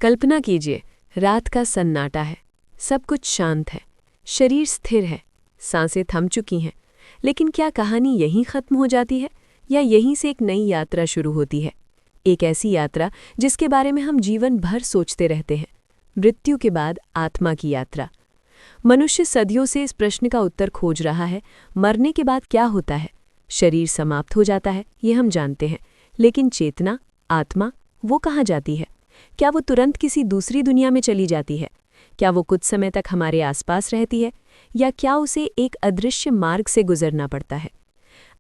कल्पना कीजिए, रात का सन्नाटा है, सब कुछ शांत है, शरीर स्थिर है, सांसें थम चुकी हैं। लेकिन क्या कहानी यहीं खत्म हो जाती है या यहीं से एक नई यात्रा शुरू होती है? एक ऐसी यात्रा जिसके बारे में हम जीवन भर सोचते रहते हैं, मृत्यु के बाद आत्मा की यात्रा। मनुष्य सदियों से इस प्रश्न का उत्तर खोज रहा है, मरने के बाद क्या होता है? शरीर समाप्त हो जाता है, ये हम जानते हैं, लेकिन चेतना, आत्मा, वो कहाँ जाती है? क्या वो तुरंत किसी दूसरी दुनिया में चली जाती है? क्या वो कुछ समय तक हमारे आसपास रहती है, या क्या उसे एक अदृश्य मार्ग से गुजरना पड़ता है?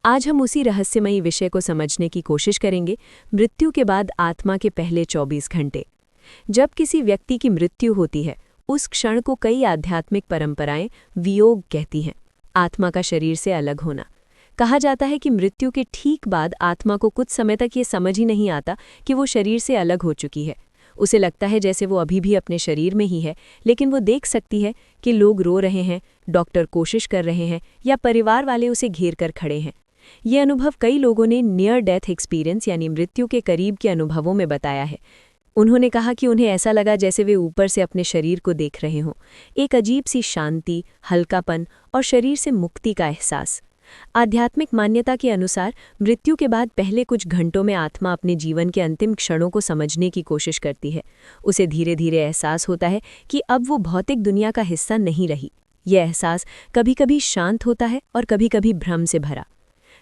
आज हम उसी रहस्यमयी विषय को समझने की कोशिश करेंगे, मृत्यु के बाद आत्मा के पहले 24 घंटे। जब किसी व्यक्ति की मृत्यु होती है, उस क्षण को कई आध्यात्मिक परंपराएं वियोग कहती हैं, आत्मा का शरीर से अलग होना। कहा जाता है कि मृत्यु के ठीक बाद आत्मा को कुछ समय तक ये समझ ही नहीं आता कि वो शरीर से अलग हो चुकी है। उसे लगता है जैसे वो अभी भी अपने शरीर में ही है, लेकिन वो देख सकती है कि लोग रो रहे हैं, डॉक्टर कोशिश कर रहे हैं, या परिवार वाले उसे घेर कर खड़े हैं। ये अनुभव कई लोगों ने नियर डेथ एक्सपीरियंस यानी मृत्यु के करीब के अनुभवों में बताया है। उन्होंने कहा कि उन्हें ऐसा लगा जैसे वे ऊपर से अपने शरीर को देख रहे हों, एक अजीब सी शांति, हल्कापन और शरीर से मुक्ति का एहसास। आध्यात्मिक मान्यता के अनुसार मृत्यु के बाद पहले कुछ घंटों में आत्मा अपने जीवन के अंतिम क्षणों को समझने की कोशिश करती है। उसे धीरे धीरे एहसास होता है कि अब वो भौतिक दुनिया का हिस्सा नहीं रही। यह एहसास कभी कभी शांत होता है और कभी कभी भ्रम से भरा।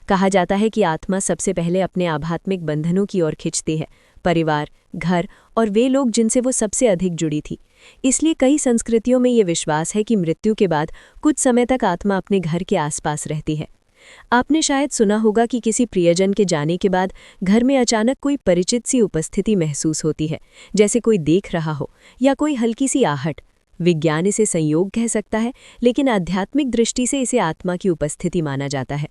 कहा जाता है कि आत्मा सबसे पहले अपने आध्यात्मिक बंधनों की ओर खिंचती है, परिवार, घर और वे लोग जिनसे वो सबसे अधिक जुड़ी थी। इसलिए कई संस्कृतियों में ये विश्वास है कि मृत्यु के बाद कुछ समय तक आत्मा अपने घर के आसपास रहती है। आपने शायद सुना होगा कि किसी प्रियजन के जाने के बाद घर में अचानक कोई परिचित सी उपस्थिति महसूस होती है, जैसे कोई देख रहा हो या कोई हल्की सी आहट। विज्ञान इसे संयोग कह सकता है, लेकिन आध्यात्मिक दृष्टि से इसे आत्मा की उपस्थिति माना जाता है।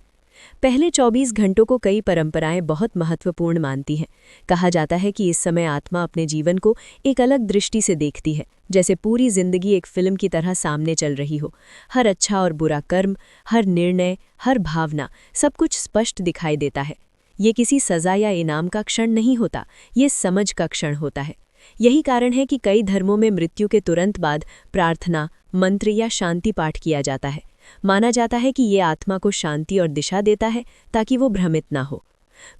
पहले 24 घंटों को कई परंपराएं बहुत महत्वपूर्ण मानती हैं। कहा जाता है कि इस समय आत्मा अपने जीवन को एक अलग दृष्टि से देखती है, जैसे पूरी जिंदगी एक फिल्म की तरह सामने चल रही हो। हर अच्छा और बुरा कर्म, हर निर्णय, हर भावना, सब कुछ स्पष्ट दिखाई देता है। ये किसी सजा या इनाम का क्षण नहीं होता, ये समझ का क्षण होता है। यही कारण है कि कई धर्मों में मृत्यु के तुरंत बाद प्रार्थना, मंत्र या शांति पाठ किया जाता है। माना जाता है कि ये आत्मा को शांति और दिशा देता है ताकि वो भ्रमित ना हो।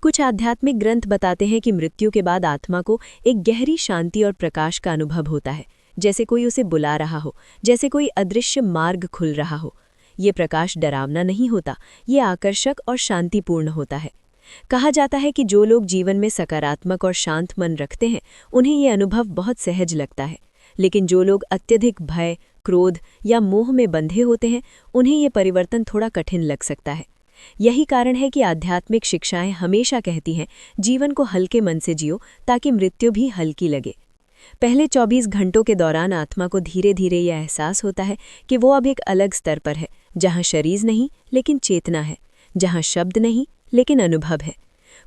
कुछ आध्यात्मिक ग्रंथ बताते हैं कि मृत्यु के बाद आत्मा को एक गहरी शांति और प्रकाश का अनुभव होता है, जैसे कोई उसे बुला रहा हो, जैसे कोई अदृश्य मार्ग खुल रहा हो। ये प्रकाश डरावना नहीं होता, ये आकर्षक और शांतिपूर्ण होता है। कहा जाता है कि जो लोग जीवन में सकारात्मक और शांत मन रखते हैं, उन्हें ये अनुभव बहुत सहज लगता है। लेकिन जो लोग अत्यधिक भय, क्रोध या मोह में बंधे होते हैं, उन्हें ये परिवर्तन थोड़ा कठिन लग सकता है। यही कारण है कि आध्यात्मिक शिक्षाएं हमेशा कहती हैं, जीवन को हल्के मन से जियो ताकि मृत्यु भी हल्की लगे। पहले 24 घंटों के दौरान आत्मा को धीरे धीरे यह एहसास होता है कि वो अब एक अलग स्तर पर है, जहाँ शरीर नहीं लेकिन चेतना है, जहाँ शब्द नहीं लेकिन अनुभव है।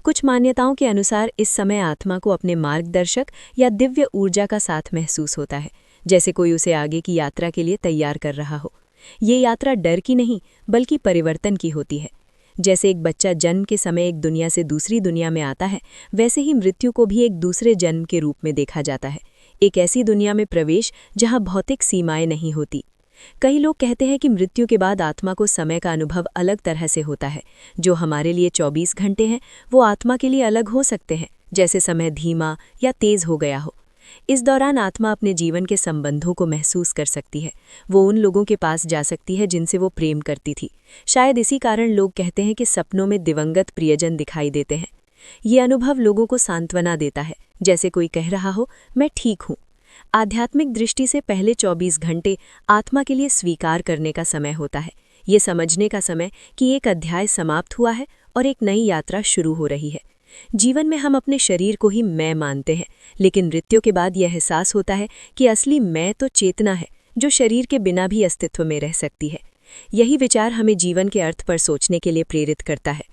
कुछ मान्यताओं के अनुसार इस समय आत्मा को अपने मार्गदर्शक या दिव्य ऊर्जा का साथ महसूस होता है, जैसे कोई उसे आगे की यात्रा के लिए तैयार कर रहा हो। ये यात्रा डर की नहीं बल्कि परिवर्तन की होती है। जैसे एक बच्चा जन्म के समय एक दुनिया से दूसरी दुनिया में आता है, वैसे ही मृत्यु को भी एक दूसरे जन्म के रूप में देखा जाता है, एक ऐसी दुनिया में प्रवेश जहाँ भौतिक सीमाएं नहीं होती। कई लोग कहते हैं कि मृत्यु के बाद आत्मा को समय का अनुभव अलग तरह से होता है। जो हमारे लिए 24 घंटे हैं, वो आत्मा के लिए अलग हो सकते हैं, जैसे समय धीमा या तेज हो गया हो। इस दौरान आत्मा अपने जीवन के संबंधों को महसूस कर सकती है। वो उन लोगों के पास जा सकती है जिनसे वो प्रेम करती थी। शायद इसी कारण लोग कहते हैं कि सपनों में दिवंगत प्रियजन दिखाई देते हैं। ये अनुभव लोगों को सांत्वना देता है, जैसे कोई कह रहा हो, मैं ठीक हूँ। आध्यात्मिक दृष्टि से पहले 24 घंटे आत्मा के लिए स्वीकार करने का समय होता है, ये समझने का समय कि एक अध्याय समाप्त हुआ है और एक नई यात्रा शुरू हो रही है। जीवन में हम अपने शरीर को ही मैं मानते हैं, लेकिन मृत्यु के बाद यह एहसास होता है कि असली मैं तो चेतना है, जो शरीर के बिना भी अस्तित्व में रह सकती है। यही विचार हमें जीवन के अर्थ पर सोचने के लिए प्रेरित करता है।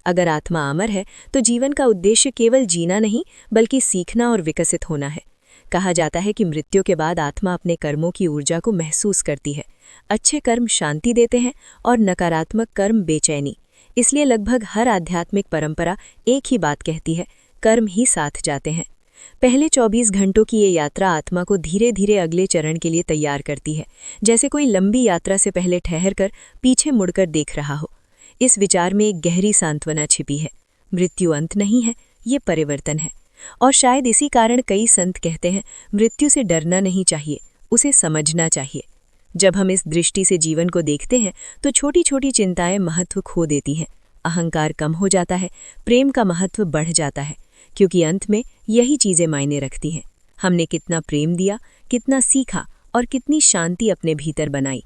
अगर आत्मा अमर है तो जीवन का उद्देश्य केवल जीना नहीं बल्कि सीखना और विकसित होना है। कहा जाता है कि मृत्यु के बाद आत्मा अपने कर्मों की ऊर्जा को महसूस करती है। अच्छे कर्म शांति देते हैं और नकारात्मक कर्म बेचैनी। इसलिए लगभग हर आध्यात्मिक परंपरा एक ही बात कहती है, कर्म ही साथ जाते हैं। पहले 24 घंटों की ये यात्रा आत्मा को धीरे धीरे अगले चरण के लिए तैयार करती है, जैसे कोई लंबी यात्रा से पहले ठहर कर पीछे मुड़कर देख रहा हो। इस विचार में एक गहरी सांत्वना छिपी है। मृत्यु अंत नहीं है, ये परिवर्तन है। और शायद इसी कारण कई संत कहते हैं, मृत्यु से डरना नहीं चाहिए, उसे समझना चाहिए। जब हम इस दृष्टि से जीवन को देखते हैं तो छोटी छोटी चिंताएं महत्व खो देती हैं, अहंकार कम हो जाता है, प्रेम का महत्व बढ़ जाता है, क्योंकि अंत में यही चीज़ें मायने रखती हैं। हमने कितना प्रेम दिया, कितना सीखा और कितनी शांति अपने भीतर बनाई।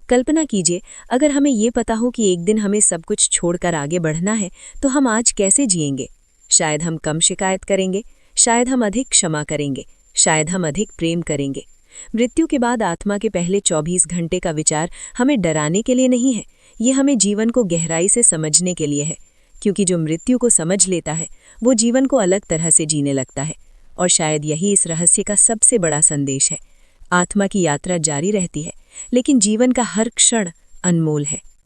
कल्पना कीजिए, अगर हमें ये पता हो कि एक दिन हमें सब कुछ छोड़कर आगे बढ़ना है, तो हम आज कैसे जिएंगे? शायद हम कम शिकायत करेंगे, शायद हम अधिक क्षमा करेंगे, शायद हम अधिक प्रेम करेंगे। मृत्यु के बाद आत्मा के पहले 24 घंटे का विचार हमें डराने के लिए नहीं है, ये हमें जीवन को गहराई से समझने के लिए है। क्योंकि जो मृत्यु को समझ लेता है वो जीवन को अलग तरह से जीने लगता है। और शायद यही इस रहस्य का सबसे बड़ा संदेश है। आत्मा की यात्रा जारी रहती है, लेकिन जीवन का हर क्षण अनमोल है।